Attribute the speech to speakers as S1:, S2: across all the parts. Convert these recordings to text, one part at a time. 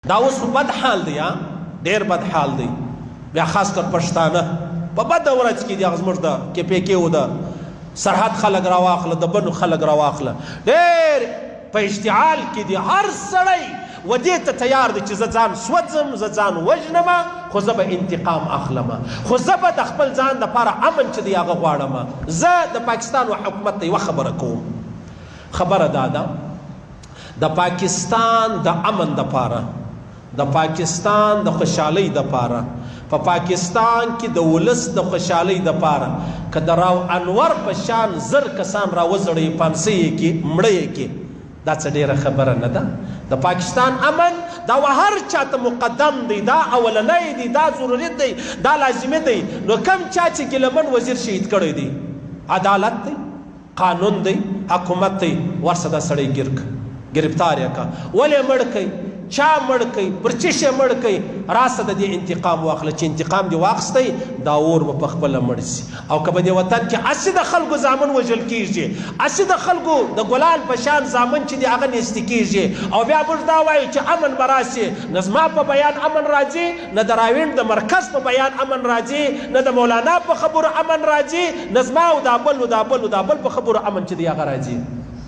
S1: دا اوس بد حال دی، ډیر بد حال دی. بیا خاص کر پښتانه په بد ورځ کې دی زموږ د کې پی کې و د سرحد خلک راواخله، د بنو خلک راواخله، ډیر په اشتعال کې دی. هر سړی ودې ته تیار دی چې زه ځان سوځم، زه ځان وژنم، خو زه به انتقام اخلم، خو زه به د خپل ځان دپاره امن چې دی هغه غواړم. زه د پاکستان و حکومت ته یوه خبره کوم. خبره دا ده د پاکستان د امن دپاره، د پاکستان د خوشحالۍ دپاره، په پاکستان کې د ولس د خوشحالۍ دپاره که د راو انور په شان زر کسان راوزړوي، پانسۍ یې کې، مړه یې کې، دا څه ډېره خبره نه ده. د پاکستان امن دا هر چاته مقدم دی، دا اولنی دی، دا ضرورت دی، دا لازمي دی. نو کم چا چې ګیلمن وزیر شهید کړی دی، عدالت دی، قانون دی، حکومت دی، ورسه دا سړی گرفتار یې کړه. ولې مړ کوي؟ چا مړ کوي؟ پر څه شی مړ کوي؟ راسه د دې انتقام واخله. چې انتقام دې واخیستی دا اور به په خپله مړ سي. او که په دې وطن کې هسې د خلکو زامن وژل کېږي، هسې د خلکو د ګلان په شان زامن چې دي هغه نیستي کېږي، او بیا موږ دا وایو چې امن به راسي. نه زما په بیان امن راځي، نه د راویڼ د مرکز په بیان امن راځي، نه د مولانا په خبرو امن راځي، نه زما او دا بل او دا بل او دا بل په خبرو امن چې دی هغه راځي.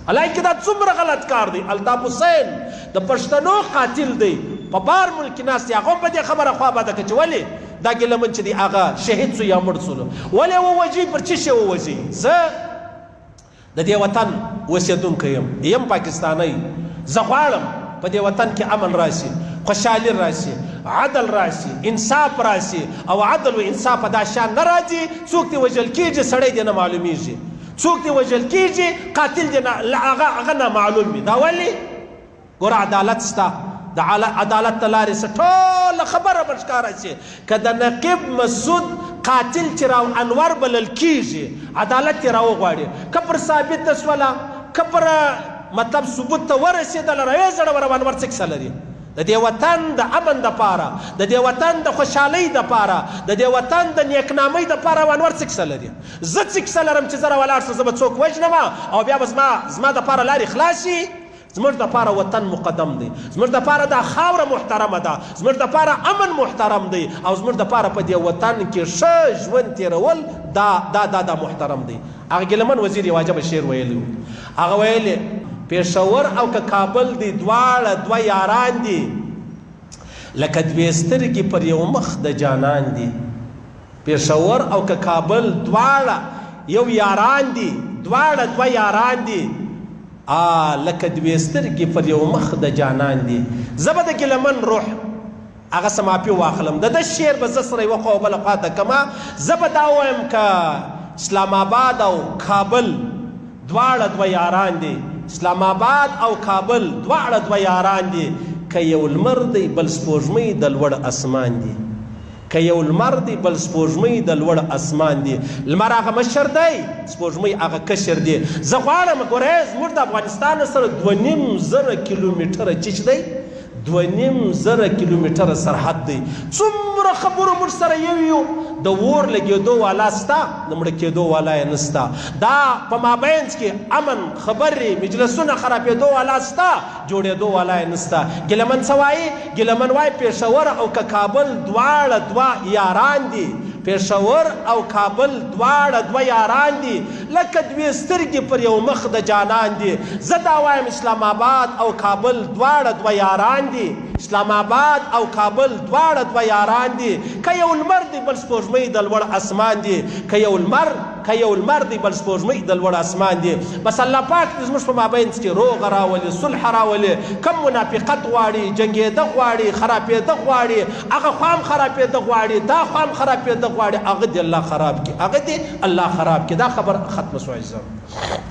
S1: حالانکه دا څومره غلط کار دی. الطاف حسین د پښتنو قاتل دی، په بار ملک ناست دی، هغه هم په دې خبره خوا بده کړه چې ولې دا ګیلمن چې دی هغه شهید سو یا مړ سولو، ولې ووژي؟ پر څه شی ووژي؟ زه د دې وطن اوسېدونکی یم پاکستانی. زه غواړم په دې وطن کې امن راشي، خوشحالي راشي، عدل راشي، انصاف راشي. او عدل و انصاف دا شان نه راځي. څوک دې وژل کېږي سړی دې نه معلومیږي، څوک دې وژل کېږي قاتل دې هغه نه معلوم وي. دا ولې؟ ګوره عدالت شته، د عدالت د لارې څه ټوله خبره به ښکاره شي. که د نقیب مسعود قاتل چې راو انور بلل کېږي، عدالت یې راوغواړي، که پر ثابته شوله، که پر مطلب ثبوت ته ورسېدله، راویې زړوره انور څه کیسه لري؟ د دې وطن د امن دپاره، د دې وطن د خوشحالۍ دپاره، د دې وطن د نیکنامۍ دپاره انور څه کیسه لري؟ زه څه کیسه لرم چې زه راولاړ شم، زه به څوک وژنم او بیا به زما دپاره لارې خلاص شي؟ زموږ دپاره وطن مقدم دی، زموږ دپاره دا خاوره محترمه ده، زموږ دپاره امن محترم دی، او زموږ دپاره په دې وطن کې ښه ژوند تېرول دا محترم دی. هغه ګیلمن وزیر یو عجبه شعر ویلی و. هغه ویلې پېښور او که کابل دی دواړه دوه یاران دي، لکه دوې سترګې پر یو مخ د جانان دي. پېښور او که کابل دواړه یو یاران دي، دواړه دوه یاران دي، لکه دوې سترګې پر یو مخ د جانان دي. زه به د ګیلمن روح هغه سماپي واخلم، د ده شعر به زه سره یوه خوا او بله خوا ته کمه. زه به دا ووایم که اسلام آباد او کابل دواړه دوه یاران دي، اسلام آباد او کابل دواړه دوه یاران دي، که یو لمر دی بل سپوږمۍ د لوړ اسمان دي، که یو لمر دی بل سپوږمۍ د لوړ اسمان دي. لمر هغه مشر دی، سپوږمۍ هغه کشر دی. زه غواړم ګورئ زموږ د افغانستان سره 2.5 کیلومتره چیچ دی، 2.5 کیلومتره سرحد دی. څومره خبرو موږ سره یو د اور لګېدو والا سته، د مړه کېدو والا یې نسته. دا په مابینځ کې امن خبرې مجلسونه خرابېدو والا سته، جوړېدو والا یې نسته. ګیلمن څه وایي؟ ګیلمن وایي پېښور او که کابل دواړه دوه یاران دي، پېښور او کابل دواړه دوه یاران دي، لکه دوې سترګې پر یو مخ د جانان دي. زه دا وایم اسلام آباد او کابل دواړه دوه یاران دي، اسلام آباد او کابل دواړه دوه یاران دي، که یو لمر دی بل سپوږمۍ د لوړ اسمان دي، که یو لمر دی بل سپوږمۍ د لوړ اسمان دي. بس الله پاک دې زموږ په مابینځ کې روغه راولي، صلح راولي. کم منافقت غواړي، جنګېده غواړي، خرابېده غواړي، هغه خوا هم خرابېده غواړي، دا خوا هم خرابېده غواړي، هغه دې الله خراب کړي، هغه دې الله خراب کړي. دا خبر ختمه شوه.